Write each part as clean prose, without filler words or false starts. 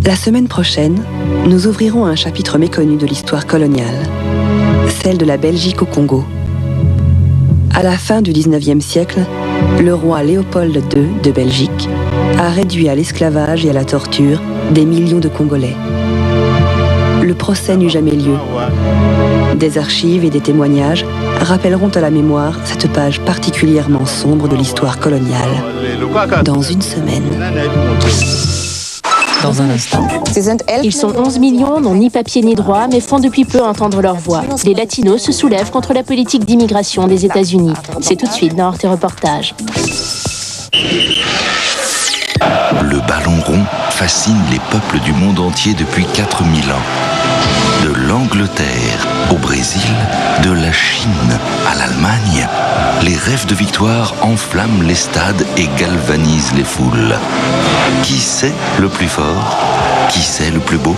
La semaine prochaine, nous ouvrirons un chapitre méconnu de l'histoire coloniale, celle de la Belgique au Congo. À la fin du XIXe siècle, le roi Léopold II de Belgique a réduit à l'esclavage et à la torture des millions de Congolais. Le procès n'eut jamais lieu. Des archives et des témoignages rappelleront à la mémoire cette page particulièrement sombre de l'histoire coloniale. Dans une semaine. Dans un instant. Ils sont 11 millions, n'ont ni papier ni droit, mais font depuis peu entendre leur voix. Les latinos se soulèvent contre la politique d'immigration des États-Unis. C'est tout de suite dans Arte Reportage. Le ballon rond fascine les peuples du monde entier depuis 4000 ans. De l'Angleterre au Brésil, de la Chine à l'Allemagne, les rêves de victoire enflamment les stades et galvanisent les foules. Qui c'est le plus fort? Qui c'est le plus beau?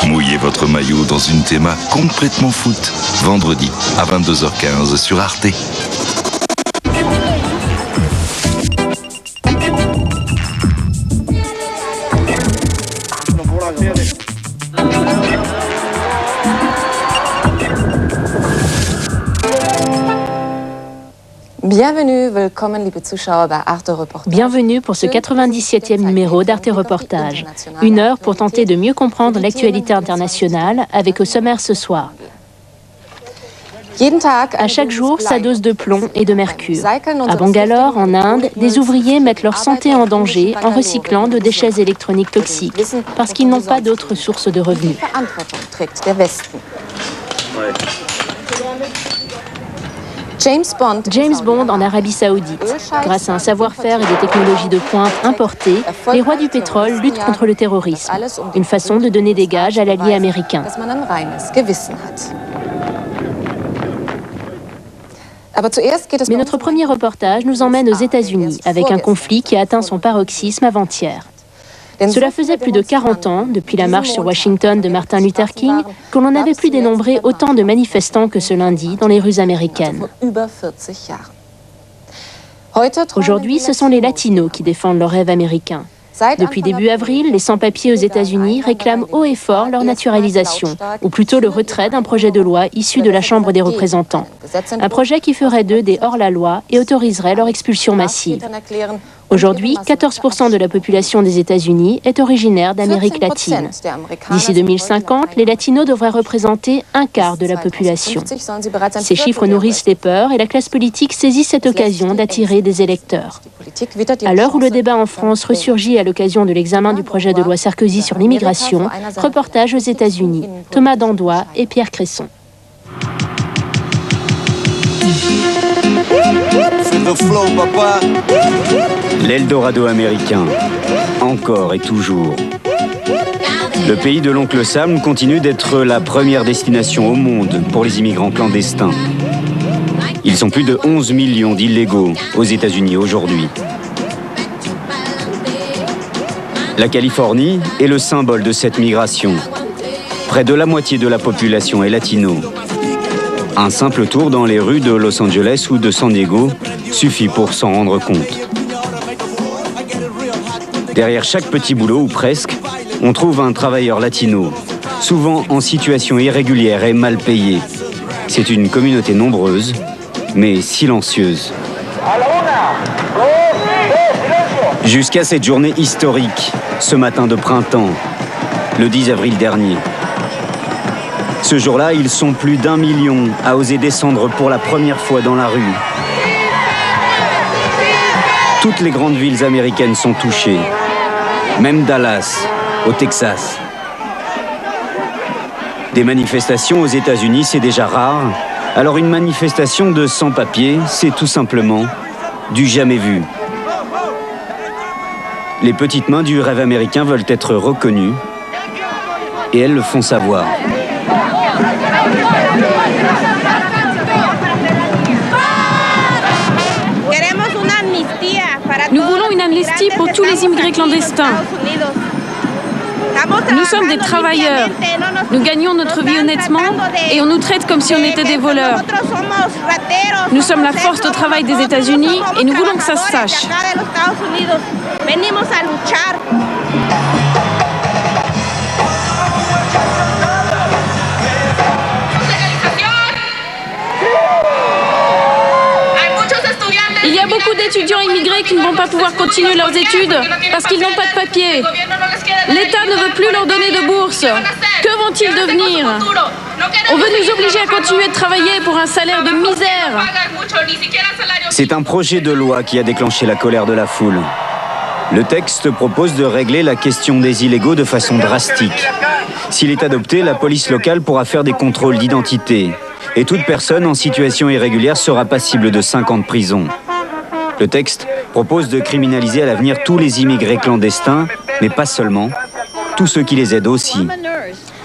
Mouillez votre maillot dans une théma complètement foot. Vendredi à 22h15 sur Arte. Bienvenue pour ce 97e numéro d'Arte Reportage. Une heure pour tenter de mieux comprendre l'actualité internationale avec au sommaire ce soir. À chaque jour, sa dose de plomb et de mercure. À Bangalore, en Inde, des ouvriers mettent leur santé en danger en recyclant de déchets électroniques toxiques parce qu'ils n'ont pas d'autres sources de revenus. James Bond en Arabie Saoudite. Grâce à un savoir-faire et des technologies de pointe importées, les rois du pétrole luttent contre le terrorisme. Une façon de donner des gages à l'allié américain. Mais notre premier reportage nous emmène aux États-Unis avec un conflit qui a atteint son paroxysme avant-hier. Cela faisait plus de 40 ans, depuis la marche sur Washington de Martin Luther King, que l'on n'avait plus dénombré autant de manifestants que ce lundi dans les rues américaines. Aujourd'hui, ce sont les latinos qui défendent leur rêve américain. Depuis début avril, les sans-papiers aux États-Unis réclament haut et fort leur naturalisation, ou plutôt le retrait d'un projet de loi issu de la Chambre des représentants. Un projet qui ferait d'eux des hors-la-loi et autoriserait leur expulsion massive. Aujourd'hui, 14% de la population des États-Unis est originaire d'Amérique latine. D'ici 2050, les latinos devraient représenter un quart de la population. Ces chiffres nourrissent les peurs et la classe politique saisit cette occasion d'attirer des électeurs. À l'heure où le débat en France ressurgit à l'occasion de l'examen du projet de loi Sarkozy sur l'immigration, reportage aux États-Unis. Thomas Dandois et Pierre Cresson. L'Eldorado américain, encore et toujours. Le pays de l'oncle Sam continue d'être la première destination au monde pour les immigrants clandestins. Ils sont plus de 11 millions d'illégaux aux États-Unis aujourd'hui. La Californie est le symbole de cette migration. Près de la moitié de la population est latino. Un simple tour dans les rues de Los Angeles ou de San Diego suffit pour s'en rendre compte. Derrière chaque petit boulot, ou presque, on trouve un travailleur latino, souvent en situation irrégulière et mal payé. C'est une communauté nombreuse, mais silencieuse. Jusqu'à cette journée historique, ce matin de printemps, le 10 avril dernier. Ce jour-là, ils sont plus d'1 million à oser descendre pour la première fois dans la rue. Toutes les grandes villes américaines sont touchées, même Dallas, au Texas. Des manifestations aux États-Unis, c'est déjà rare. Alors une manifestation de sans-papiers, c'est tout simplement du jamais vu. Les petites mains du rêve américain veulent être reconnues et elles le font savoir. Nous voulons une amnistie pour tous les immigrés clandestins. Nous sommes des travailleurs. Nous gagnons notre vie honnêtement et on nous traite comme si on était des voleurs. Nous sommes la force de travail des États-Unis et nous voulons que ça se sache. Il y a beaucoup d'étudiants immigrés qui ne vont pas pouvoir continuer leurs études parce qu'ils n'ont pas de papier. L'État ne veut plus leur donner de bourse. Que vont-ils devenir? On veut nous obliger à continuer de travailler pour un salaire de misère. C'est un projet de loi qui a déclenché la colère de la foule. Le texte propose de régler la question des illégaux de façon drastique. S'il est adopté, la police locale pourra faire des contrôles d'identité. Et toute personne en situation irrégulière sera passible de 5 ans de prison. Le texte propose de criminaliser à l'avenir tous les immigrés clandestins, mais pas seulement, tous ceux qui les aident aussi.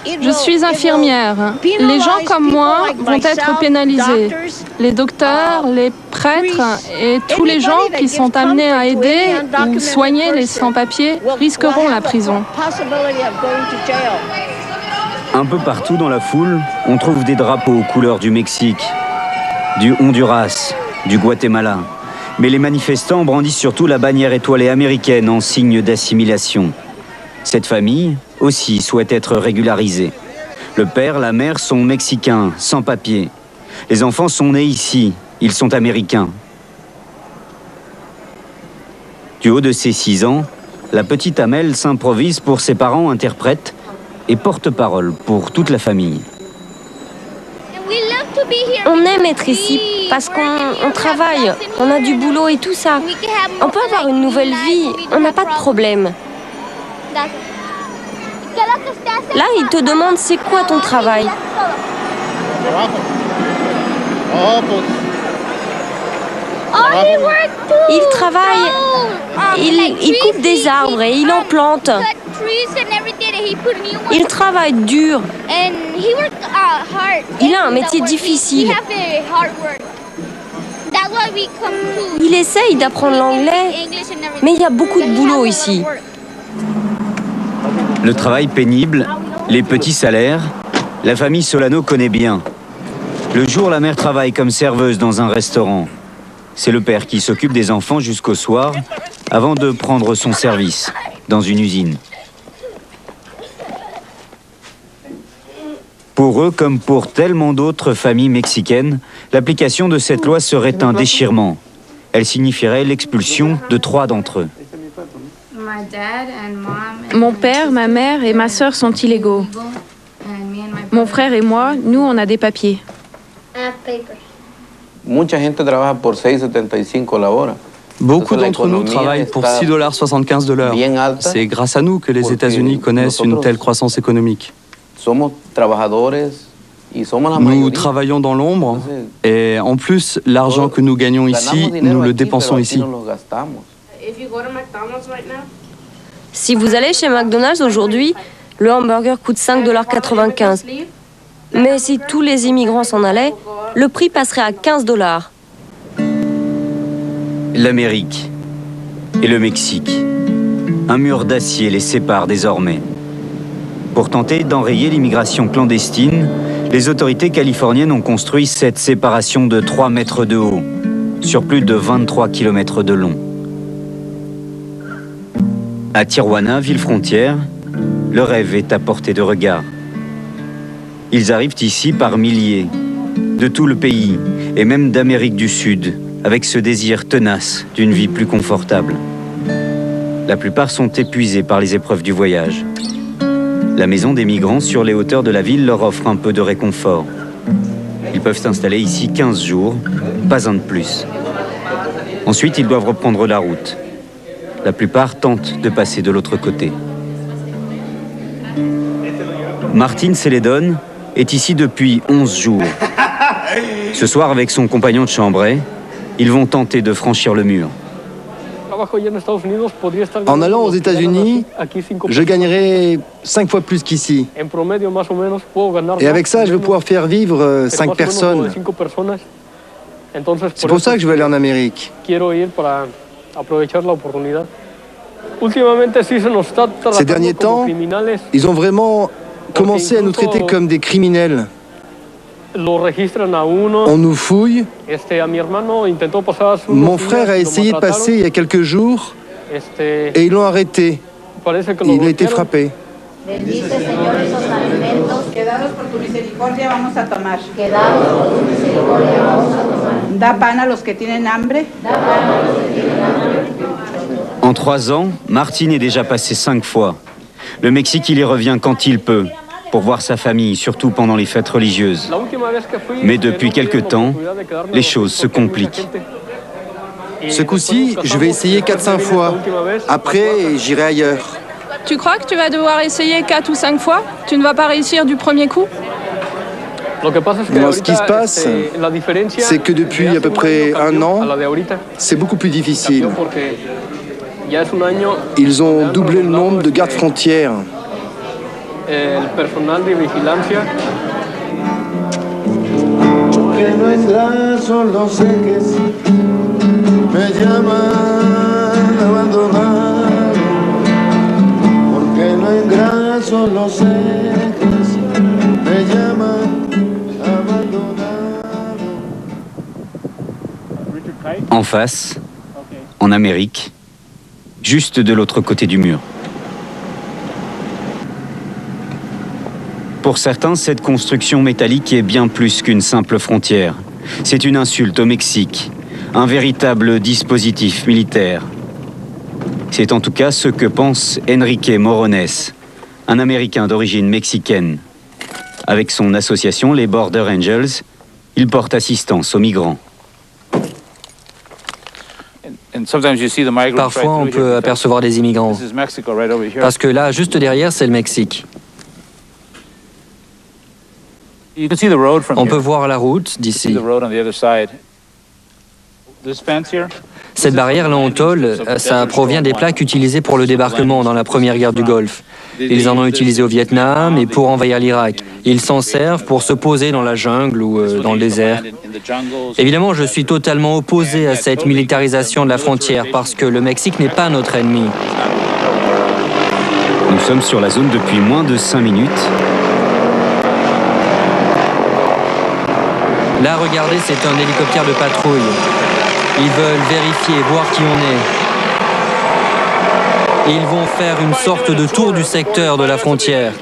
Je suis infirmière. Les gens comme moi vont être pénalisés. Les docteurs, les prêtres et tous les gens qui sont amenés à aider ou soigner les sans-papiers risqueront la prison. Un peu partout dans la foule, on trouve des drapeaux aux couleurs du Mexique, du Honduras, du Guatemala. Mais les manifestants brandissent surtout la bannière étoilée américaine en signe d'assimilation. Cette famille aussi souhaite être régularisée. Le père, la mère sont mexicains, sans papier. Les enfants sont nés ici, ils sont américains. Du haut de ses 6 ans, la petite Amel s'improvise pour ses parents interprètes et porte-parole pour toute la famille. On aime être ici parce qu'on travaille, on a du boulot et tout ça. On peut avoir une nouvelle vie, on n'a pas de problème. Là, ils te demandent c'est quoi ton travail. Il travaille, il coupe des arbres et il en plante. Il travaille dur. Il a un métier difficile. Il essaye d'apprendre l'anglais, mais il y a beaucoup de boulot ici. Le travail pénible, les petits salaires, la famille Solano connaît bien. Le jour, la mère travaille comme serveuse dans un restaurant. C'est le père qui s'occupe des enfants jusqu'au soir, avant de prendre son service dans une usine. Pour eux, comme pour tellement d'autres familles mexicaines, l'application de cette loi serait un déchirement. Elle signifierait l'expulsion de 3 d'entre eux. Mon père, ma mère et ma sœur sont illégaux. Mon frère et moi, nous, on a des papiers. Beaucoup d'entre nous travaillent pour $6,75 de l'heure. C'est grâce à nous que les États-Unis connaissent une telle croissance économique. Nous travaillons dans l'ombre et en plus, l'argent que nous gagnons ici, nous le dépensons ici. Si vous allez chez McDonald's aujourd'hui, le hamburger coûte $5,95. Mais si tous les immigrants s'en allaient, le prix passerait à $15. L'Amérique et le Mexique. Un mur d'acier les sépare désormais. Pour tenter d'enrayer l'immigration clandestine, les autorités californiennes ont construit cette séparation de 3 mètres de haut, sur plus de 23 km de long. À Tijuana, ville frontière, le rêve est à portée de regard. Ils arrivent ici par milliers, de tout le pays, et même d'Amérique du Sud, avec ce désir tenace d'une vie plus confortable. La plupart sont épuisés par les épreuves du voyage. La maison des migrants sur les hauteurs de la ville leur offre un peu de réconfort. Ils peuvent s'installer ici 15 jours, pas un de plus. Ensuite, ils doivent reprendre la route. La plupart tentent de passer de l'autre côté. Martin Celedon est ici depuis 11 jours. Ce soir, avec son compagnon de chambrée, ils vont tenter de franchir le mur. En allant aux États-Unis, je gagnerai 5 fois plus qu'ici. Et avec ça, je vais pouvoir faire vivre 5 personnes. C'est pour ça que je veux aller en Amérique. Ces derniers temps, ils ont vraiment commencé à nous traiter comme des criminels. On nous fouille. Mon frère a essayé de passer il y a quelques jours et ils l'ont arrêté. Il a été frappé. Bendice, Señor, esos alimentos. Quedados por tu misericordia vamos a tomar. Da pan a los que tienen hambre. En 3 ans, Martine est déjà passée 5 fois. Le Mexique, il y revient quand il peut, pour voir sa famille, surtout pendant les fêtes religieuses. Mais depuis quelque temps, les choses se compliquent. Ce coup-ci, je vais essayer 4-5 fois. Après, j'irai ailleurs. Tu crois que tu vas devoir essayer 4 ou 5 fois? Tu ne vas pas réussir du premier coup? Non, ce qui se passe, c'est que depuis à peu près 1 an, c'est beaucoup plus difficile. Ils ont doublé le nombre de gardes frontières. En face, en Amérique, juste de l'autre côté du mur. Pour certains, cette construction métallique est bien plus qu'une simple frontière. C'est une insulte au Mexique, un véritable dispositif militaire. C'est en tout cas ce que pense Enrique Morones, un Américain d'origine mexicaine. Avec son association, les Border Angels, il porte assistance aux migrants. Parfois, on peut apercevoir des immigrants. Parce que là, juste derrière, c'est le Mexique. On peut voir la route d'ici. Cette barrière là en tôle, ça provient des plaques utilisées pour le débarquement dans la première guerre du Golfe. Ils en ont utilisé au Vietnam et pour envahir l'Irak. Ils s'en servent pour se poser dans la jungle ou dans le désert. Évidemment, je suis totalement opposé à cette militarisation de la frontière parce que le Mexique n'est pas notre ennemi. Nous sommes sur la zone depuis moins de 5 minutes. Là, regardez, c'est un hélicoptère de patrouille. Ils veulent vérifier, voir qui on est. Ils vont faire une sorte de tour du secteur de la frontière.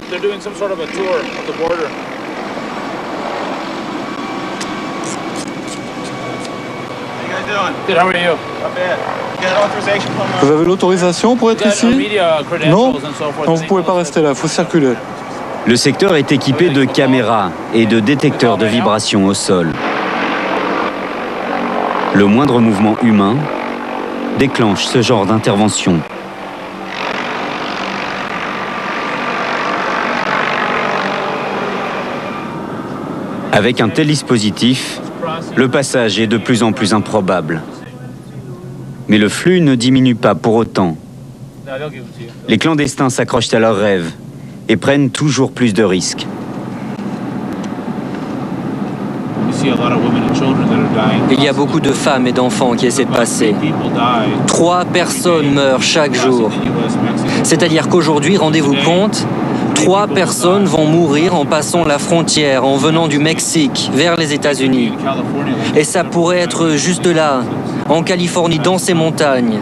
Vous avez l'autorisation pour être ici? Non? Non, vous ne pouvez pas rester là, il faut circuler. Le secteur est équipé de caméras et de détecteurs de vibrations au sol. Le moindre mouvement humain déclenche ce genre d'intervention. Avec un tel dispositif, le passage est de plus en plus improbable. Mais le flux ne diminue pas pour autant. Les clandestins s'accrochent à leurs rêves et prennent toujours plus de risques. Il y a beaucoup de femmes et d'enfants qui essaient de passer. 3 personnes meurent chaque jour. C'est-à-dire qu'aujourd'hui, rendez-vous compte, 3 personnes vont mourir en passant la frontière, en venant du Mexique vers les États-Unis. Et ça pourrait être juste là, en Californie, dans ces montagnes.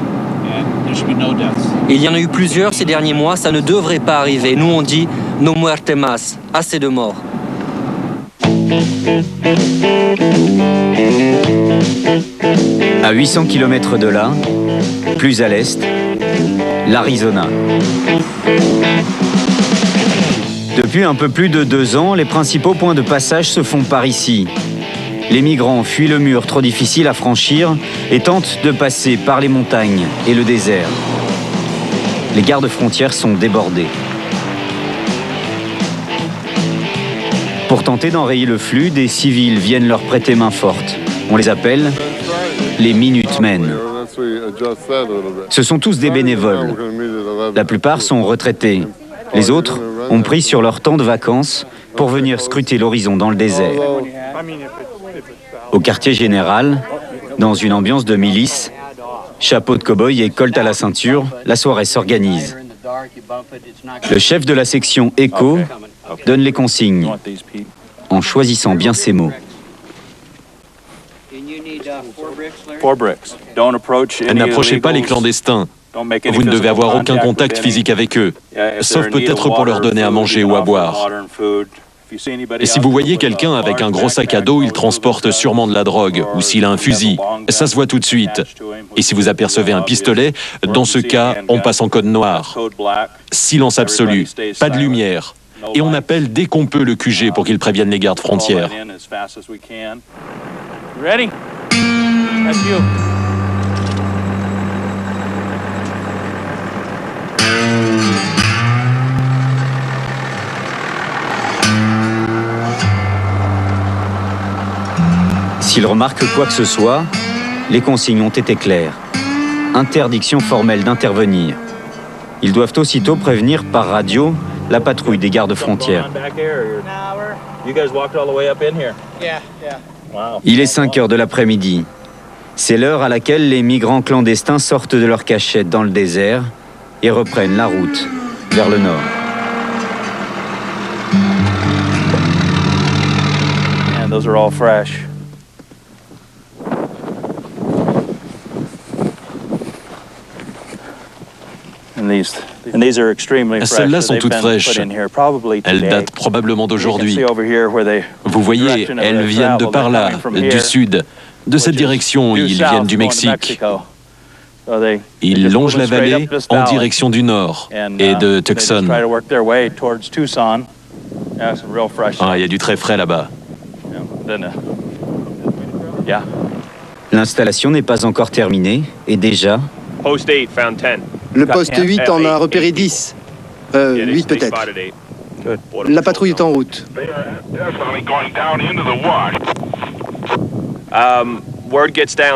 Il y en a eu plusieurs ces derniers mois, ça ne devrait pas arriver. Nous, on dit « no muerte más », assez de morts. À 800 km de là, plus à l'est, l'Arizona. Depuis un peu plus de 2 ans, les principaux points de passage se font par ici. Les migrants fuient le mur trop difficile à franchir et tentent de passer par les montagnes et le désert. Les gardes-frontières sont débordés. Pour tenter d'enrayer le flux, des civils viennent leur prêter main forte. On les appelle les Minutemen. Ce sont tous des bénévoles. La plupart sont retraités. Les autres ont pris sur leur temps de vacances pour venir scruter l'horizon dans le désert. Au quartier général, dans une ambiance de milice, Chapeau de cow-boy et colt à la ceinture, la soirée s'organise. Le chef de la section éco donne les consignes en choisissant bien ses mots. N'approchez pas les clandestins. Vous ne devez avoir aucun contact physique avec eux, sauf peut-être pour leur donner à manger ou à boire. Et si vous voyez quelqu'un avec un gros sac à dos, il transporte sûrement de la drogue, ou s'il a un fusil, ça se voit tout de suite. Et si vous apercevez un pistolet, dans ce cas, on passe en code noir. Silence absolu, pas de lumière. Et on appelle dès qu'on peut le QG pour qu'ils préviennent les gardes frontières. Ready? That's you. S'ils remarquent quoi que ce soit, les consignes ont été claires. Interdiction formelle d'intervenir. Ils doivent aussitôt prévenir par radio la patrouille des gardes frontières. Il est 5 heures de l'après-midi. C'est l'heure à laquelle les migrants clandestins sortent de leur cachette dans le désert et reprennent la route vers le nord. And those are all fresh. Celles-là sont toutes fraîches. Elles datent probablement d'aujourd'hui. Vous voyez, elles viennent de par là, du sud. De cette direction, ils viennent du Mexique. Ils longent la vallée en direction du nord et de Tucson. Ah, il y a du très frais là-bas. L'installation n'est pas encore terminée et déjà... Le poste 8 en a repéré 10. 8 peut-être. La patrouille est en route.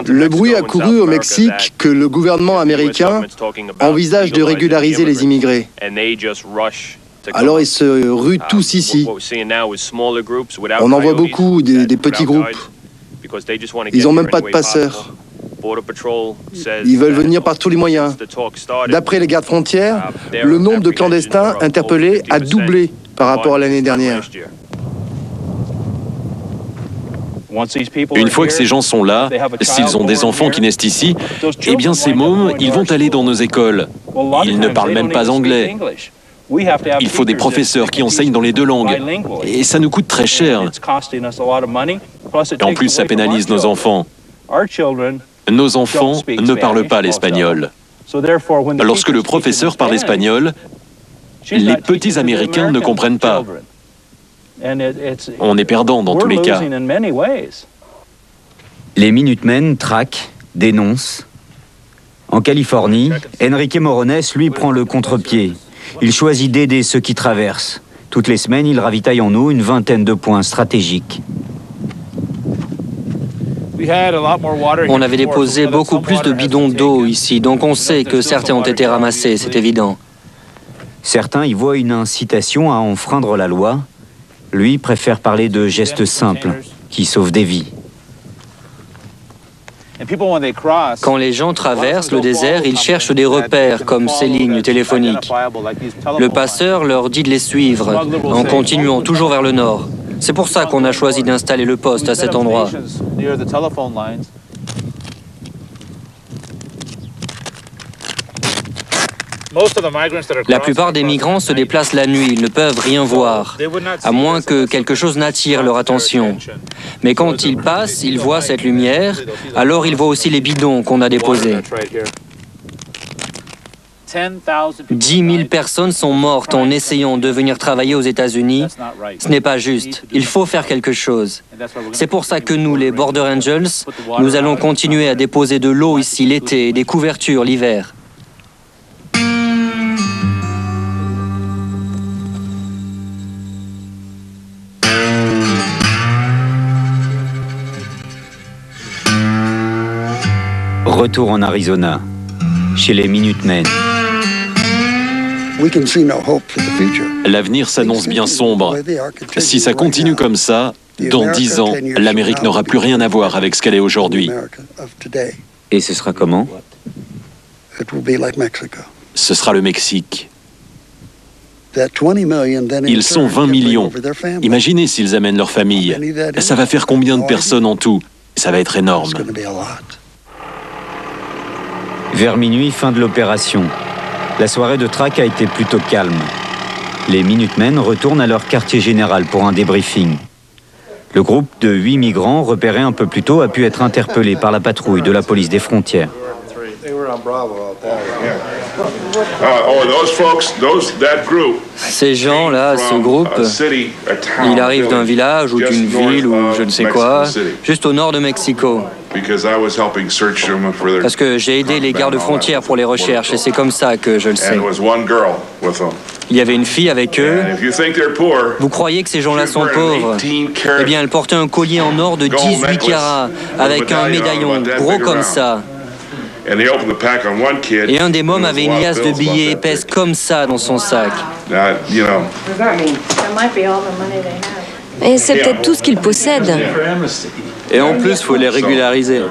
Le bruit a couru au Mexique que le gouvernement américain envisage de régulariser les immigrés. Alors ils se ruent tous ici. On en voit beaucoup, des petits groupes. Ils n'ont même pas de passeurs. Ils veulent venir par tous les moyens. D'après les gardes frontières, le nombre de clandestins interpellés a doublé par rapport à l'année dernière. Une fois que ces gens sont là, s'ils ont des enfants qui naissent ici, eh bien ces mômes, ils vont aller dans nos écoles. Ils ne parlent même pas anglais. Il faut des professeurs qui enseignent dans les deux langues. Et ça nous coûte très cher. Et en plus, ça pénalise nos enfants. Nos enfants ne parlent pas l'espagnol. Lorsque le professeur parle espagnol, les petits Américains ne comprennent pas. On est perdant dans tous les cas. Les Minutemen traquent, dénoncent. En Californie, Enrique Morones, lui, prend le contre-pied. Il choisit d'aider ceux qui traversent. Toutes les semaines, il ravitaille en eau une vingtaine de points stratégiques. On avait déposé beaucoup plus de bidons d'eau ici, donc on sait que certains ont été ramassés, c'est évident. Certains y voient une incitation à enfreindre la loi. Lui préfère parler de gestes simples qui sauvent des vies. Quand les gens traversent le désert, ils cherchent des repères comme ces lignes téléphoniques. Le passeur leur dit de les suivre en continuant toujours vers le nord. C'est pour ça qu'on a choisi d'installer le poste à cet endroit. La plupart des migrants se déplacent la nuit, ils ne peuvent rien voir, à moins que quelque chose n'attire leur attention. Mais quand ils passent, ils voient cette lumière, alors ils voient aussi les bidons qu'on a déposés. 10 000 personnes sont mortes en essayant de venir travailler aux États-Unis. Ce n'est pas juste. Il faut faire quelque chose. C'est pour ça que nous, les Border Angels, nous allons continuer à déposer de l'eau ici l'été et des couvertures l'hiver. Retour en Arizona, chez les Minutemen. L'avenir s'annonce bien sombre. Si ça continue comme ça, dans 10 ans, l'Amérique n'aura plus rien à voir avec ce qu'elle est aujourd'hui. Et ce sera comment? Ce sera le Mexique. Ils sont 20 millions. Imaginez s'ils amènent leur famille. Ça va faire combien de personnes en tout? Ça va être énorme. Vers minuit, fin de l'opération. La soirée de traque a été plutôt calme. Les Minutemen retournent à leur quartier général pour un débriefing. Le groupe de 8 migrants repérés un peu plus tôt a pu être interpellé par la patrouille de la police des frontières. Ces gens-là, ce groupe, il arrive d'un village ou d'une ville ou je ne sais quoi, juste au nord de Mexico. Parce que j'ai aidé les gardes-frontières pour les recherches et c'est comme ça que je le sais. Il y avait une fille avec eux. Vous croyez que ces gens-là sont pauvres? Eh bien, elle portait un collier en or de 18 carats avec un médaillon gros comme ça. Et un des mômes avait une liasse de billets épaisse comme ça dans son sac. Et c'est peut-être tout ce qu'ils possèdent. Et en plus, il faut les régulariser.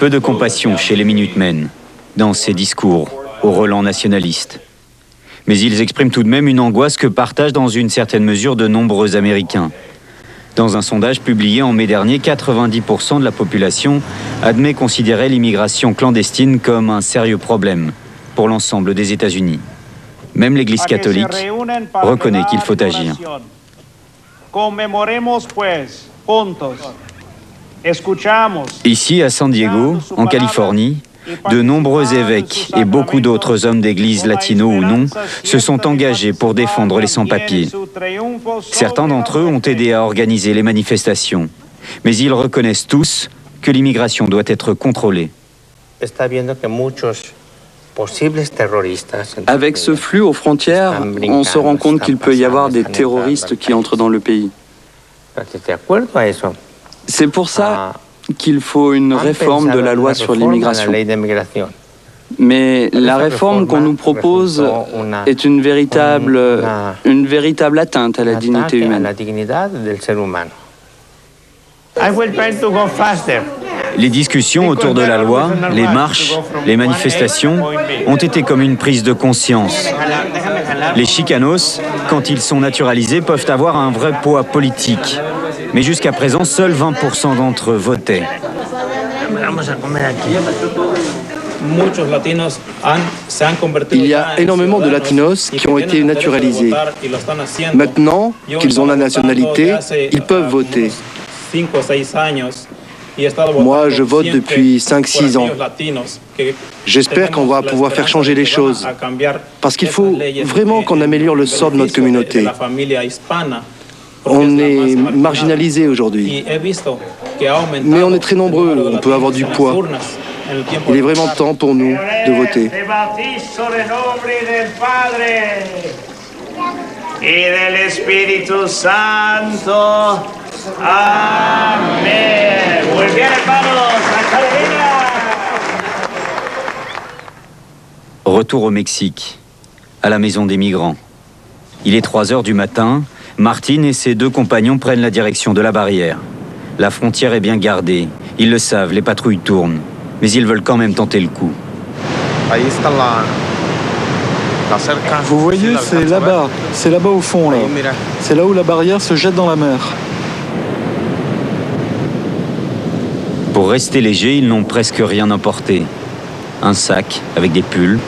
Peu de compassion chez les Minutemen, dans ces discours au relent nationaliste. Mais ils expriment tout de même une angoisse que partagent dans une certaine mesure de nombreux Américains. Dans un sondage publié en mai dernier, 90% de la population admet considérer l'immigration clandestine comme un sérieux problème pour l'ensemble des États-Unis. Même l'Église catholique reconnaît qu'il faut agir. Ici, à San Diego, en Californie, de nombreux évêques et beaucoup d'autres hommes d'église latinos ou non se sont engagés pour défendre les sans-papiers. Certains d'entre eux ont aidé à organiser les manifestations, mais ils reconnaissent tous que l'immigration doit être contrôlée. Avec ce flux aux frontières, on se rend compte qu'il peut y avoir des terroristes qui entrent dans le pays. C'est pour ça qu'il faut une réforme de la loi sur l'immigration. Mais la réforme qu'on nous propose est une véritable atteinte à la dignité humaine. Les discussions autour de la loi, les marches, les manifestations ont été comme une prise de conscience. Les chicanos, quand ils sont naturalisés, peuvent avoir un vrai poids politique. Mais jusqu'à présent, seuls 20% d'entre eux votaient. Il y a énormément de Latinos qui ont été naturalisés. Maintenant qu'ils ont la nationalité, ils peuvent voter. Moi, je vote depuis 5-6 ans. J'espère qu'on va pouvoir faire changer les choses. Parce qu'il faut vraiment qu'on améliore le sort de notre communauté. On est marginalisés aujourd'hui. Mais on est très nombreux, on peut avoir du poids. Il est vraiment temps pour nous de voter. Retour au Mexique, à la maison des migrants. Il est 3 heures du matin. Martin et ses 2 compagnons prennent la direction de la barrière. La frontière est bien gardée. Ils le savent, les patrouilles tournent. Mais ils veulent quand même tenter le coup. Vous voyez, c'est là-bas. C'est là-bas au fond, là. C'est là où la barrière se jette dans la mer. Pour rester léger, ils n'ont presque rien emporté. Un sac avec des pulls,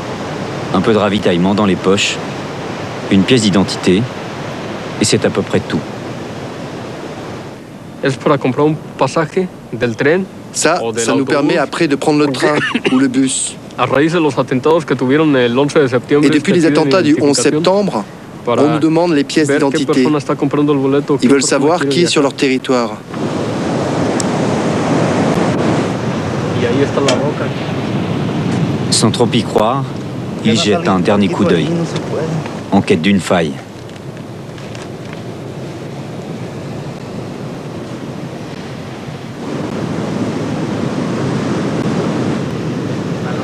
un peu de ravitaillement dans les poches, une pièce d'identité, et c'est à peu près tout. Ça nous permet après de prendre le train ou le bus. Et depuis les attentats du 11 septembre, on nous demande les pièces d'identité. Ils veulent savoir qui est sur leur territoire. Sans trop y croire, ils jettent un dernier coup d'œil, en quête d'une faille.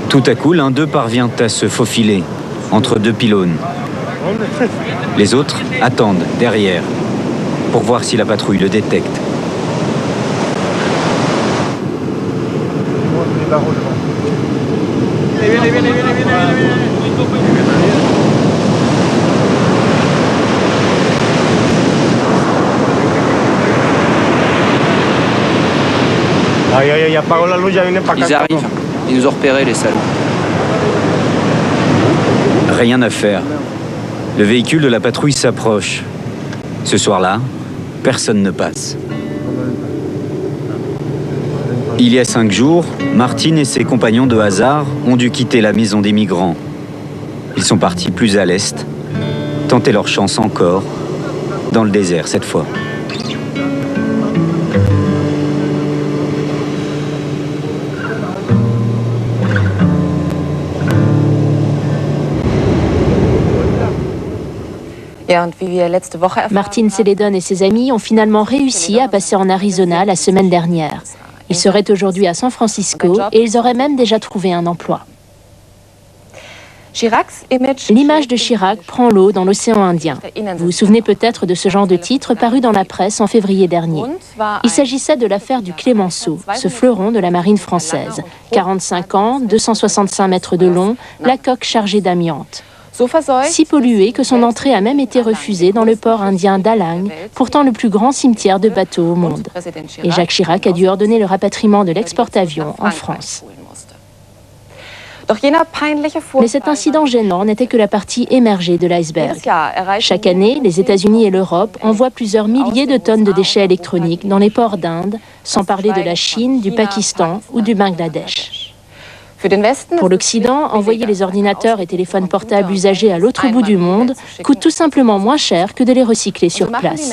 Tout à coup, l'un d'eux parvient à se faufiler entre 2 pylônes. Les autres attendent derrière pour voir si la patrouille le détecte. Ils arrivent. Ils nous ont repérés, les salauds. Rien à faire. Le véhicule de la patrouille s'approche. Ce soir-là, personne ne passe. Il y a 5 jours, Martine et ses compagnons de hasard ont dû quitter la maison des migrants. Ils sont partis plus à l'est, tenter leur chance encore, dans le désert cette fois. Martine Celedon et ses amis ont finalement réussi à passer en Arizona la semaine dernière. Ils seraient aujourd'hui à San Francisco et ils auraient même déjà trouvé un emploi. L'image de Chirac prend l'eau dans l'océan Indien. Vous vous souvenez peut-être de ce genre de titre paru dans la presse en février dernier. Il s'agissait de l'affaire du Clémenceau, ce fleuron de la marine française. 45 ans, 265 mètres de long, la coque chargée d'amiante. Si pollué que son entrée a même été refusée dans le port indien d'Alang, pourtant le plus grand cimetière de bateaux au monde. Et Jacques Chirac a dû ordonner le rapatriement de l'exporte-avions en France. Mais cet incident gênant n'était que la partie émergée de l'iceberg. Chaque année, les États-Unis et l'Europe envoient plusieurs milliers de tonnes de déchets électroniques dans les ports d'Inde, sans parler de la Chine, du Pakistan ou du Bangladesh. Pour l'Occident, envoyer les ordinateurs et téléphones portables usagés à l'autre bout du monde coûte tout simplement moins cher que de les recycler sur place.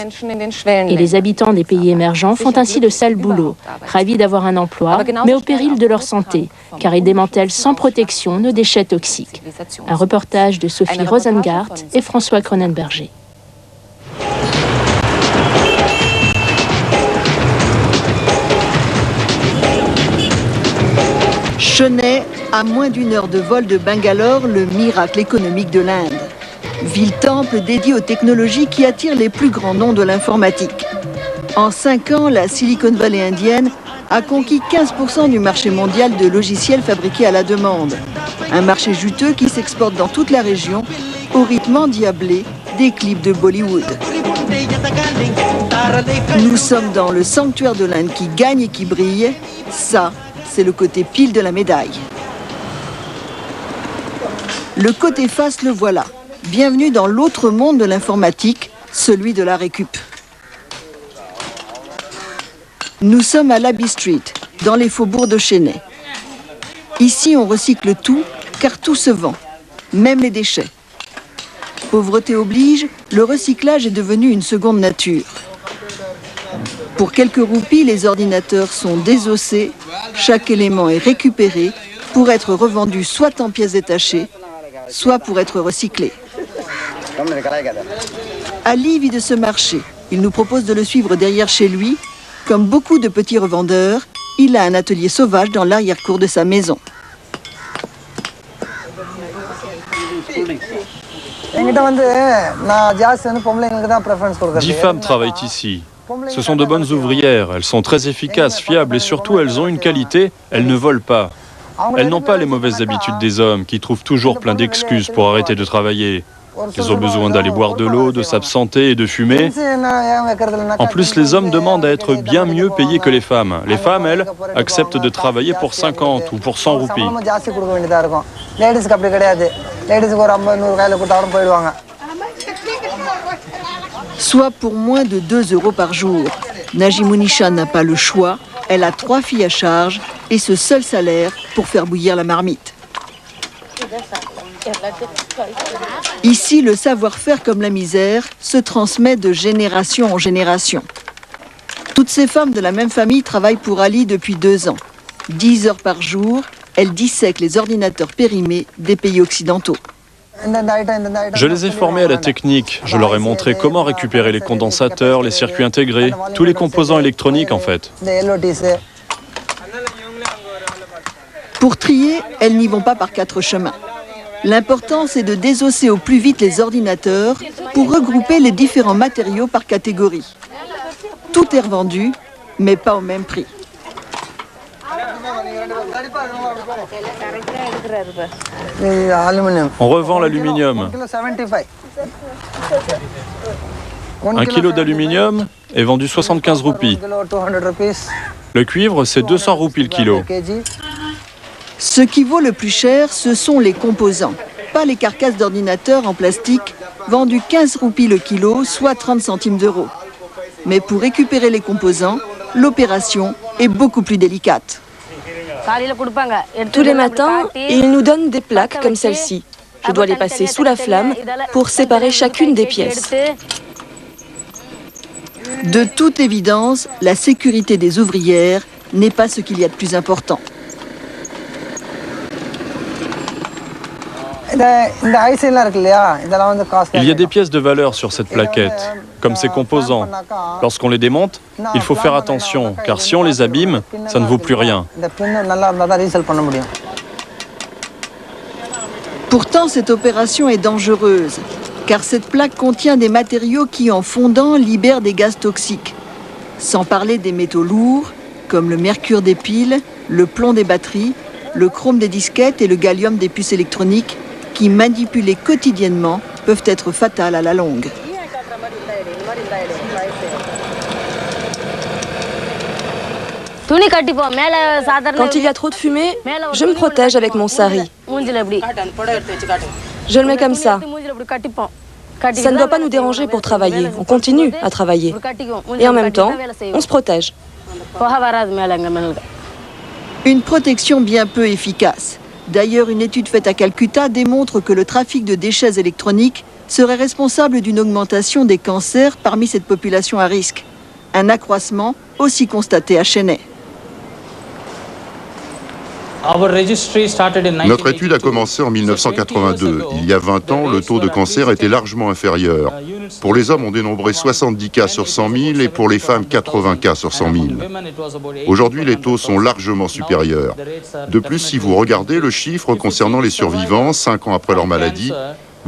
Et les habitants des pays émergents font ainsi le sale boulot, ravis d'avoir un emploi, mais au péril de leur santé, car ils démantèlent sans protection nos déchets toxiques. Un reportage de Sophie Rosengart et François Cronenberger. Chennai, à moins d'une heure de vol de Bangalore, le miracle économique de l'Inde. Ville-temple dédiée aux technologies qui attirent les plus grands noms de l'informatique. En 5 ans, la Silicon Valley indienne a conquis 15% du marché mondial de logiciels fabriqués à la demande. Un marché juteux qui s'exporte dans toute la région au rythme endiablé des clips de Bollywood. Nous sommes dans le sanctuaire de l'Inde qui gagne et qui brille. Ça, c'est le côté pile de la médaille. Le côté face, le voilà. Bienvenue dans l'autre monde de l'informatique, celui de la récup. Nous sommes à l'Abbey Street, dans les faubourgs de Chennai. Ici, on recycle tout, car tout se vend, même les déchets. Pauvreté oblige, le recyclage est devenu une seconde nature. Pour quelques roupies, les ordinateurs sont désossés, chaque élément est récupéré pour être revendu soit en pièces détachées, soit pour être recyclé. Ali vit de ce marché. Il nous propose de le suivre derrière chez lui. Comme beaucoup de petits revendeurs, il a un atelier sauvage dans l'arrière-cour de sa maison. 10 femmes travaillent ici. Ce sont de bonnes ouvrières, elles sont très efficaces, fiables et surtout elles ont une qualité, elles ne volent pas. Elles n'ont pas les mauvaises habitudes des hommes qui trouvent toujours plein d'excuses pour arrêter de travailler. Ils ont besoin d'aller boire de l'eau, de s'absenter et de fumer. En plus, les hommes demandent à être bien mieux payés que les femmes. Les femmes, elles, acceptent de travailler pour 50 ou pour 100 roupies. Soit pour moins de 2 € par jour. Najimounisha n'a pas le choix. Elle a 3 filles à charge et ce seul salaire pour faire bouillir la marmite. Ici, le savoir-faire comme la misère se transmet de génération en génération. Toutes ces femmes de la même famille travaillent pour Ali depuis 2 ans. 10 heures par jour, elles dissèquent les ordinateurs périmés des pays occidentaux. Je les ai formés à la technique. Je leur ai montré comment récupérer les condensateurs, les circuits intégrés, tous les composants électroniques en fait. Pour trier, elles n'y vont pas par 4 chemins. L'important, c'est de désosser au plus vite les ordinateurs pour regrouper les différents matériaux par catégorie. Tout est revendu, mais pas au même prix. On revend l'aluminium. 1 kilo d'aluminium est vendu 75 roupies. Le cuivre, c'est 200 roupies le kilo. Ce qui vaut le plus cher, ce sont les composants, pas les carcasses d'ordinateurs en plastique, vendues 15 roupies le kilo, soit 30 centimes d'euros. Mais pour récupérer les composants, l'opération est beaucoup plus délicate. Tous les matins, ils nous donnent des plaques comme celle-ci. Je dois les passer sous la flamme pour séparer chacune des pièces. De toute évidence, la sécurité des ouvrières n'est pas ce qu'il y a de plus important. Il y a des pièces de valeur sur cette plaquette, comme ces composants. Lorsqu'on les démonte, il faut faire attention, car si on les abîme, ça ne vaut plus rien. Pourtant, cette opération est dangereuse, car cette plaque contient des matériaux qui, en fondant, libèrent des gaz toxiques. Sans parler des métaux lourds, comme le mercure des piles, le plomb des batteries, le chrome des disquettes et le gallium des puces électroniques, qui, manipulés quotidiennement, peuvent être fatales à la longue. Quand il y a trop de fumée, je me protège avec mon sari. Je le mets comme ça. Ça ne doit pas nous déranger pour travailler. On continue à travailler. Et en même temps, on se protège. Une protection bien peu efficace. D'ailleurs, une étude faite à Calcutta démontre que le trafic de déchets électroniques serait responsable d'une augmentation des cancers parmi cette population à risque. Un accroissement aussi constaté à Chennai. Notre étude a commencé en 1982. Il y a 20 ans, le taux de cancer était largement inférieur. Pour les hommes, on dénombrait 70 cas sur 100 000 et pour les femmes, 80 cas sur 100 000. Aujourd'hui, les taux sont largement supérieurs. De plus, si vous regardez le chiffre concernant les survivants 5 ans après leur maladie,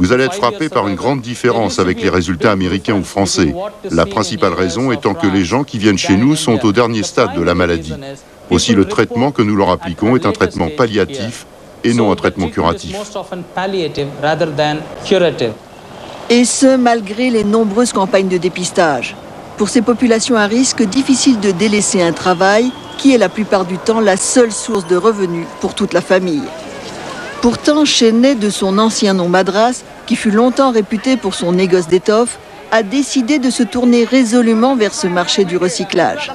vous allez être frappé par une grande différence avec les résultats américains ou français. La principale raison étant que les gens qui viennent chez nous sont au dernier stade de la maladie. Aussi, le traitement que nous leur appliquons est un traitement palliatif et non un traitement curatif. Et ce, malgré les nombreuses campagnes de dépistage. Pour ces populations à risque, difficile de délaisser un travail qui est la plupart du temps la seule source de revenus pour toute la famille. Pourtant, Chennai, de son ancien nom Madras, qui fut longtemps réputé pour son négoce d'étoffe, a décidé de se tourner résolument vers ce marché du recyclage.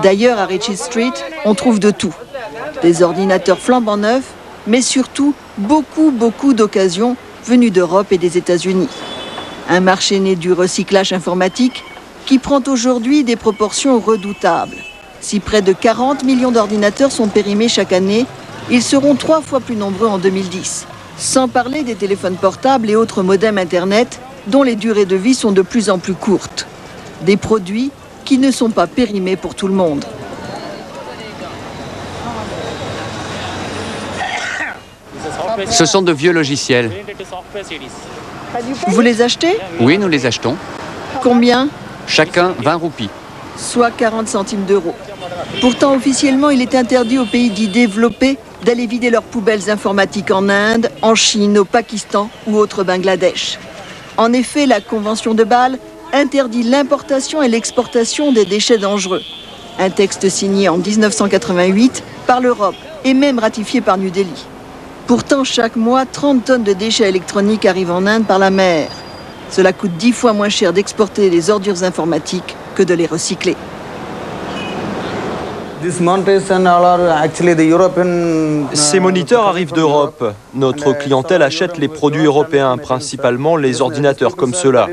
D'ailleurs, à Ritchie Street, on trouve de tout. Des ordinateurs flambant neufs, mais surtout beaucoup d'occasions venues d'Europe et des États-Unis. Un marché né du recyclage informatique qui prend aujourd'hui des proportions redoutables. Si près de 40 millions d'ordinateurs sont périmés chaque année, ils seront 3 fois plus nombreux en 2010. Sans parler des téléphones portables et autres modems Internet, dont les durées de vie sont de plus en plus courtes. Des produits qui ne sont pas périmés pour tout le monde. Ce sont de vieux logiciels. Vous les achetez? Oui, nous les achetons. Combien? Chacun 20 roupies. Soit 40 centimes d'euros. Pourtant, officiellement, il est interdit aux pays dits développés d'aller vider leurs poubelles informatiques en Inde, en Chine, au Pakistan ou autre Bangladesh. En effet, la Convention de Bâle interdit l'importation et l'exportation des déchets dangereux. Un texte signé en 1988 par l'Europe et même ratifié par New Delhi. Pourtant, chaque mois, 30 tonnes de déchets électroniques arrivent en Inde par la mer. Cela coûte 10 fois moins cher d'exporter les ordures informatiques que de les recycler. Ces moniteurs arrivent d'Europe. Notre clientèle achète les produits européens, principalement les ordinateurs comme ceux-là.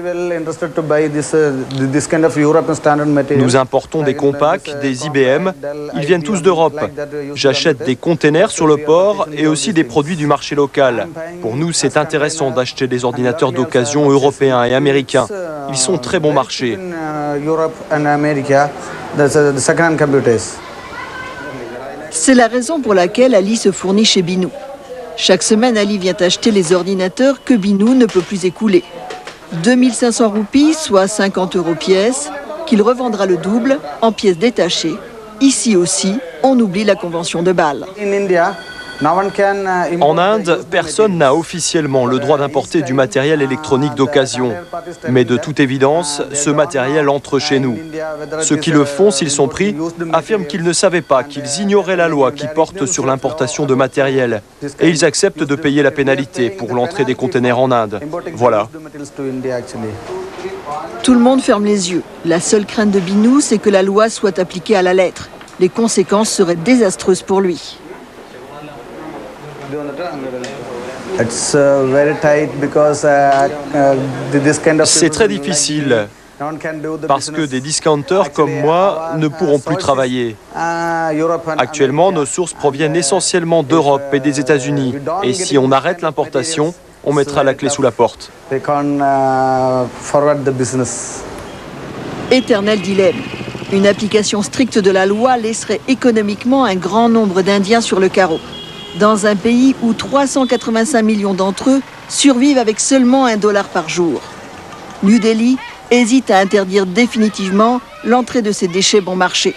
Nous importons des compacts, des IBM. Ils viennent tous d'Europe. J'achète des containers sur le port et aussi des produits du marché local. Pour nous, c'est intéressant d'acheter des ordinateurs d'occasion européens et américains. Ils sont très bon marché. C'est la raison pour laquelle Ali se fournit chez Binou. Chaque semaine, Ali vient acheter les ordinateurs que Binou ne peut plus écouler. 2500 roupies, soit 50 € pièce, qu'il revendra le double en pièces détachées. Ici aussi, on oublie la convention de Bâle. En Inde, personne n'a officiellement le droit d'importer du matériel électronique d'occasion. Mais de toute évidence, ce matériel entre chez nous. Ceux qui le font, s'ils sont pris, affirment qu'ils ne savaient pas, qu'ils ignoraient la loi qui porte sur l'importation de matériel. Et ils acceptent de payer la pénalité pour l'entrée des containers en Inde. Voilà. Tout le monde ferme les yeux. La seule crainte de Binu, c'est que la loi soit appliquée à la lettre. Les conséquences seraient désastreuses pour lui. C'est très difficile parce que des discounters comme moi ne pourront plus travailler. Actuellement, nos sources proviennent essentiellement d'Europe et des États-Unis. Et si on arrête l'importation, on mettra la clé sous la porte. Éternel dilemme. Une application stricte de la loi laisserait économiquement un grand nombre d'Indiens sur le carreau. Dans un pays où 385 millions d'entre eux survivent avec seulement $1 par jour. New Delhi hésite à interdire définitivement l'entrée de ces déchets bon marché.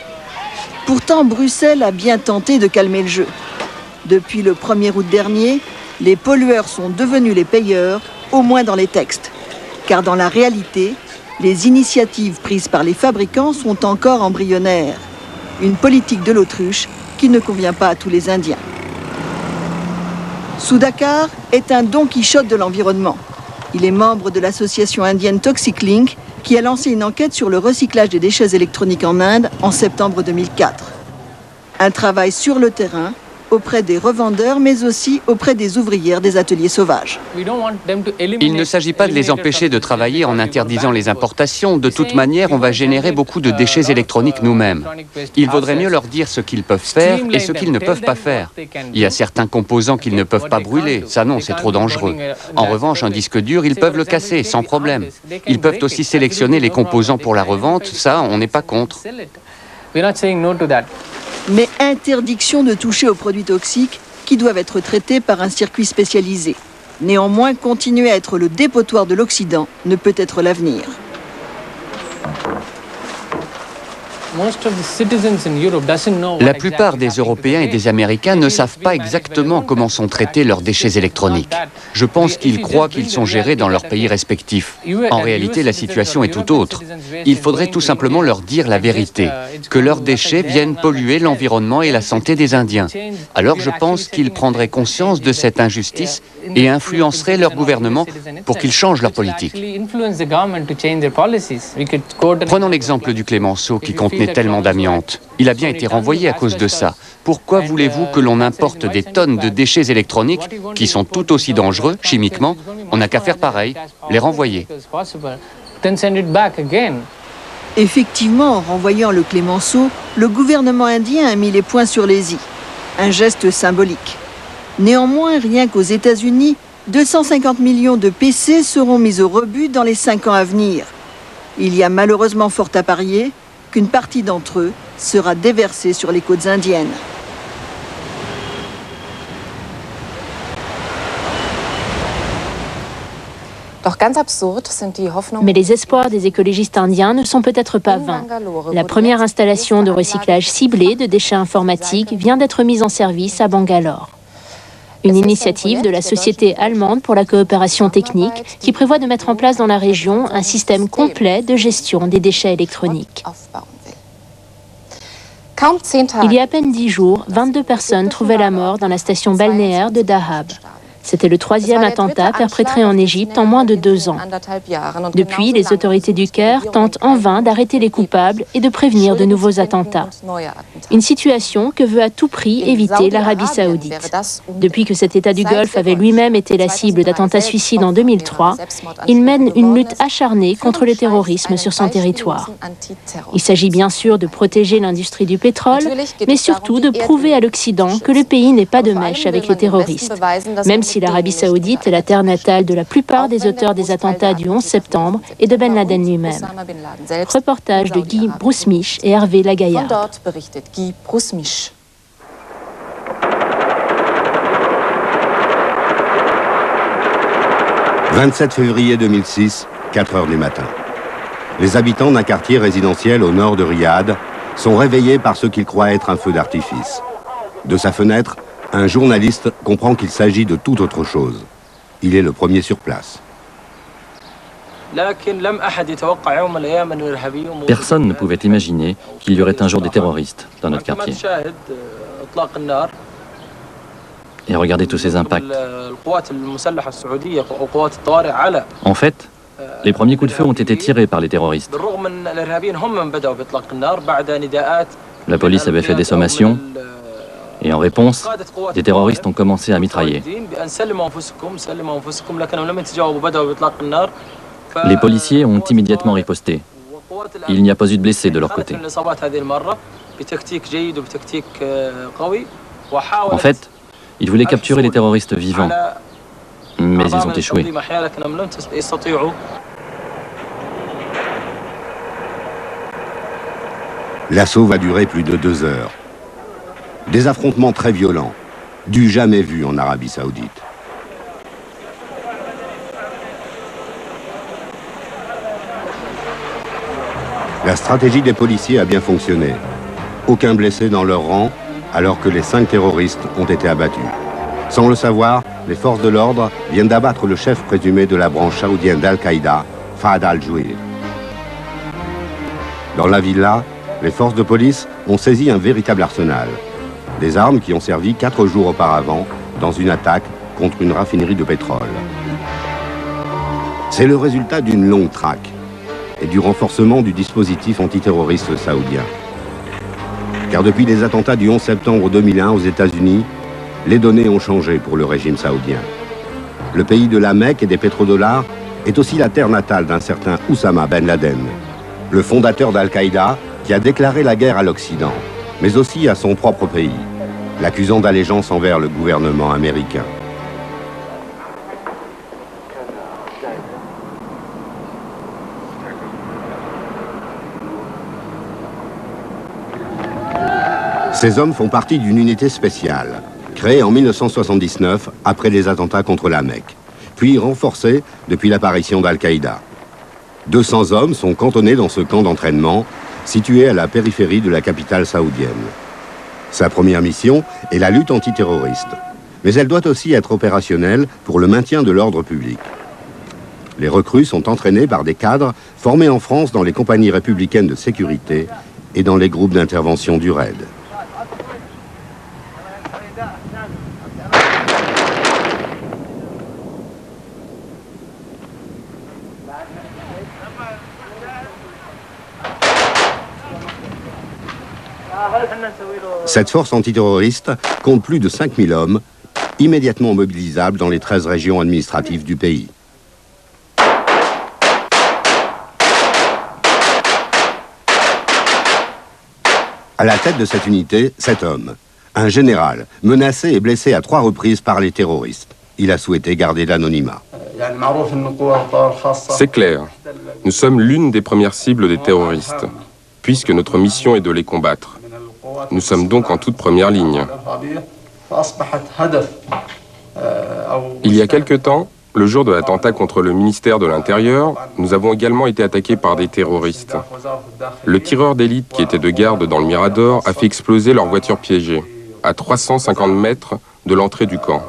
Pourtant, Bruxelles a bien tenté de calmer le jeu. Depuis le 1er août dernier, les pollueurs sont devenus les payeurs, au moins dans les textes. Car dans la réalité, les initiatives prises par les fabricants sont encore embryonnaires. Une politique de l'autruche qui ne convient pas à tous les Indiens. Sudhakar est un Don Quichotte de l'environnement. Il est membre de l'association indienne Toxic Link qui a lancé une enquête sur le recyclage des déchets électroniques en Inde en septembre 2004. Un travail sur le terrain, auprès des revendeurs, mais aussi auprès des ouvrières des ateliers sauvages. Il ne s'agit pas de les empêcher de travailler en interdisant les importations. De toute manière, on va générer beaucoup de déchets électroniques nous-mêmes. Il vaudrait mieux leur dire ce qu'ils peuvent faire et ce qu'ils ne peuvent pas faire. Il y a certains composants qu'ils ne peuvent pas brûler. Ça non, c'est trop dangereux. En revanche, un disque dur, ils peuvent le casser sans problème. Ils peuvent aussi sélectionner les composants pour la revente. Ça, on n'est pas contre. Mais interdiction de toucher aux produits toxiques qui doivent être traités par un circuit spécialisé. Néanmoins, continuer à être le dépotoir de l'Occident ne peut être l'avenir. La plupart des Européens et des Américains ne savent pas exactement comment sont traités leurs déchets électroniques. Je pense qu'ils croient qu'ils sont gérés dans leurs pays respectifs. En réalité, la situation est tout autre. Il faudrait tout simplement leur dire la vérité, que leurs déchets viennent polluer l'environnement et la santé des Indiens. Alors je pense qu'ils prendraient conscience de cette injustice et influenceraient leur gouvernement pour qu'ils changent leur politique. Prenons l'exemple du Clémenceau qui contenait tellement d'amiante. Il a bien été renvoyé à cause de ça. Pourquoi voulez-vous que l'on importe des tonnes de déchets électroniques qui sont tout aussi dangereux chimiquement? On n'a qu'à faire pareil, les renvoyer. Effectivement, en renvoyant le Clémenceau, le gouvernement indien a mis les points sur les i. Un geste symbolique. Néanmoins, rien qu'aux États-Unis, 250 millions de PC seront mis au rebut dans les 5 ans à venir. Il y a malheureusement fort à parier qu'une partie d'entre eux sera déversée sur les côtes indiennes. Mais les espoirs des écologistes indiens ne sont peut-être pas vains. La première installation de recyclage ciblé de déchets informatiques vient d'être mise en service à Bangalore. Une initiative de la Société allemande pour la coopération technique qui prévoit de mettre en place dans la région un système complet de gestion des déchets électroniques. Il y a à peine 10 jours, 22 personnes trouvaient la mort dans la station balnéaire de Dahab. C'était le 3e attentat perpétré en Égypte en moins de 2 ans. Depuis, les autorités du Caire tentent en vain d'arrêter les coupables et de prévenir de nouveaux attentats. Une situation que veut à tout prix éviter l'Arabie saoudite. Depuis que cet État du Golfe avait lui-même été la cible d'attentats suicides en 2003, il mène une lutte acharnée contre le terrorisme sur son territoire. Il s'agit bien sûr de protéger l'industrie du pétrole, mais surtout de prouver à l'Occident que le pays n'est pas de mèche avec les terroristes, même si l'Arabie saoudite est la terre natale de la plupart des auteurs des attentats du 11 septembre et de Ben Laden lui-même. Reportage de Guy Brousmich et Hervé Lagaillard. 27 février 2006, 4 heures du matin. Les habitants d'un quartier résidentiel au nord de Riyad sont réveillés par ce qu'ils croient être un feu d'artifice. De sa fenêtre, Un journaliste comprend qu'il s'agit de tout autre chose. Il est le premier sur place. Personne ne pouvait imaginer qu'il y aurait un jour des terroristes dans notre quartier. Et regardez tous ces impacts. En fait, les premiers coups de feu ont été tirés par les terroristes. La police avait fait des sommations, et en réponse, des terroristes ont commencé à mitrailler. Les policiers ont immédiatement riposté. Il n'y a pas eu de blessés de leur côté. En fait, ils voulaient capturer les terroristes vivants, mais ils ont échoué. L'assaut va durer plus de 2 heures. Des affrontements très violents, du jamais vu en Arabie Saoudite. La stratégie des policiers a bien fonctionné. Aucun blessé dans leur rang, alors que les 5 terroristes ont été abattus. Sans le savoir, les forces de l'ordre viennent d'abattre le chef présumé de la branche saoudienne d'Al-Qaïda, Fahd al-Jouir. Dans la villa, les forces de police ont saisi un véritable arsenal. Des armes qui ont servi 4 jours auparavant dans une attaque contre une raffinerie de pétrole. C'est le résultat d'une longue traque et du renforcement du dispositif antiterroriste saoudien. Car depuis les attentats du 11 septembre 2001 aux États-Unis, les données ont changé pour le régime saoudien. Le pays de la Mecque et des pétrodollars est aussi la terre natale d'un certain Oussama Ben Laden, le fondateur d'Al-Qaïda qui a déclaré la guerre à l'Occident, mais aussi à son propre pays, l'accusant d'allégeance envers le gouvernement américain. Ces hommes font partie d'une unité spéciale, créée en 1979 après les attentats contre la Mecque, puis renforcée depuis l'apparition d'Al-Qaïda. 200 hommes sont cantonnés dans ce camp d'entraînement, situé à la périphérie de la capitale saoudienne. Sa première mission est la lutte antiterroriste, mais elle doit aussi être opérationnelle pour le maintien de l'ordre public. Les recrues sont entraînées par des cadres formés en France dans les compagnies républicaines de sécurité et dans les groupes d'intervention du RAID. Cette force antiterroriste compte plus de 5000 hommes, immédiatement mobilisables dans les 13 régions administratives du pays. À la tête de cette unité, 7 hommes. Un général, menacé et blessé à 3 reprises par les terroristes. Il a souhaité garder l'anonymat. C'est clair. Nous sommes l'une des premières cibles des terroristes, puisque notre mission est de les combattre. Nous sommes donc en toute première ligne. Il y a quelque temps, le jour de l'attentat contre le ministère de l'Intérieur, nous avons également été attaqués par des terroristes. Le tireur d'élite qui était de garde dans le Mirador a fait exploser leur voiture piégée, à 350 mètres de l'entrée du camp.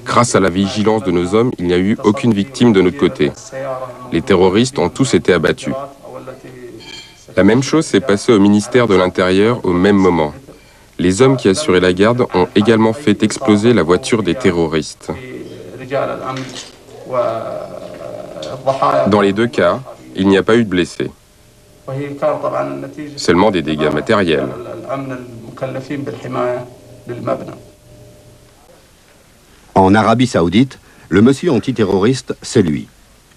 Grâce à la vigilance de nos hommes, il n'y a eu aucune victime de notre côté. Les terroristes ont tous été abattus. La même chose s'est passée au ministère de l'Intérieur au même moment. Les hommes qui assuraient la garde ont également fait exploser la voiture des terroristes. Dans les 2 cas, il n'y a pas eu de blessés. Seulement des dégâts matériels. En Arabie Saoudite, le monsieur antiterroriste, c'est lui,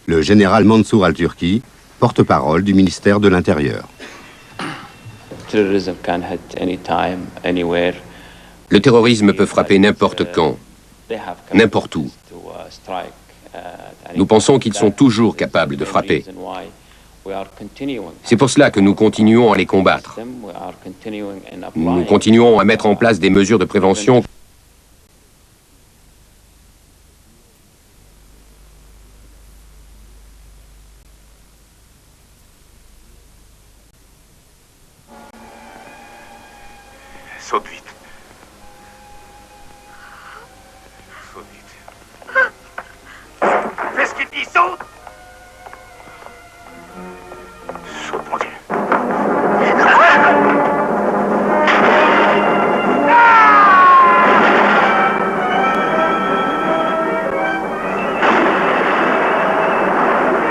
le général Mansour al-Turki, porte-parole du ministère de l'Intérieur. Le terrorisme peut frapper n'importe quand, n'importe où. Nous pensons qu'ils sont toujours capables de frapper. C'est pour cela que nous continuons à les combattre. Nous continuons à mettre en place des mesures de prévention. Saute vite. Saute vite. Fais ce qu'il dit, saute! Saute, mon Dieu.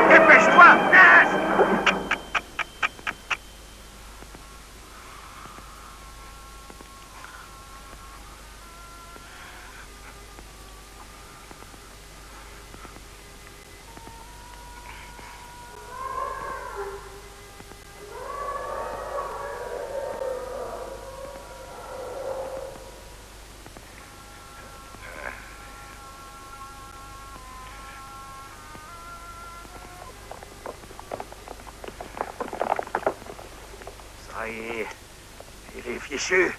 Dépêche-toi, nage! Ça y est, il est fichu.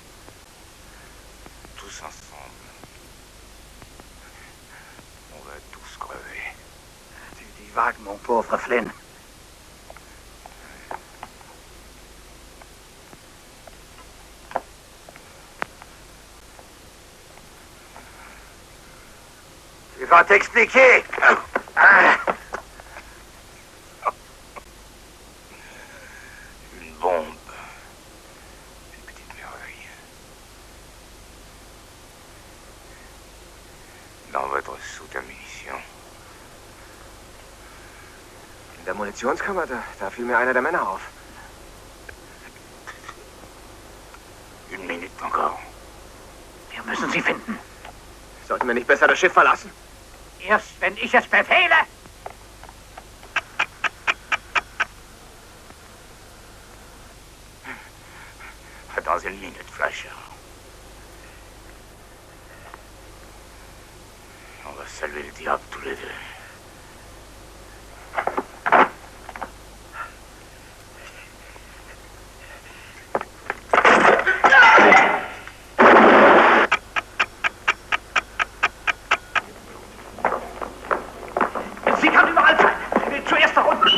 Tous ensemble. On va tous crever. Tu divagues, mon pauvre Flynn. Tu vas t'expliquer. Une bombe. Une petite merveille. Dans votre soute à munitions. In der Munitionskammer, da fiel mir einer der Männer auf. Une minute encore. Wir müssen sie finden. Sollten wir nicht besser das Schiff verlassen? Erst wenn ich es befehle. Dans une minute, Flasher. On va saluer le diable tous les deux. Sie kann überall sein. Zuerst da unten.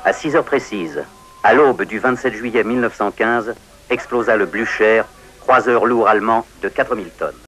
À 6 heures précises, à l'aube du 27 juillet 1915, explosa le Blücher, croiseur lourd allemand de 4000 tonnes.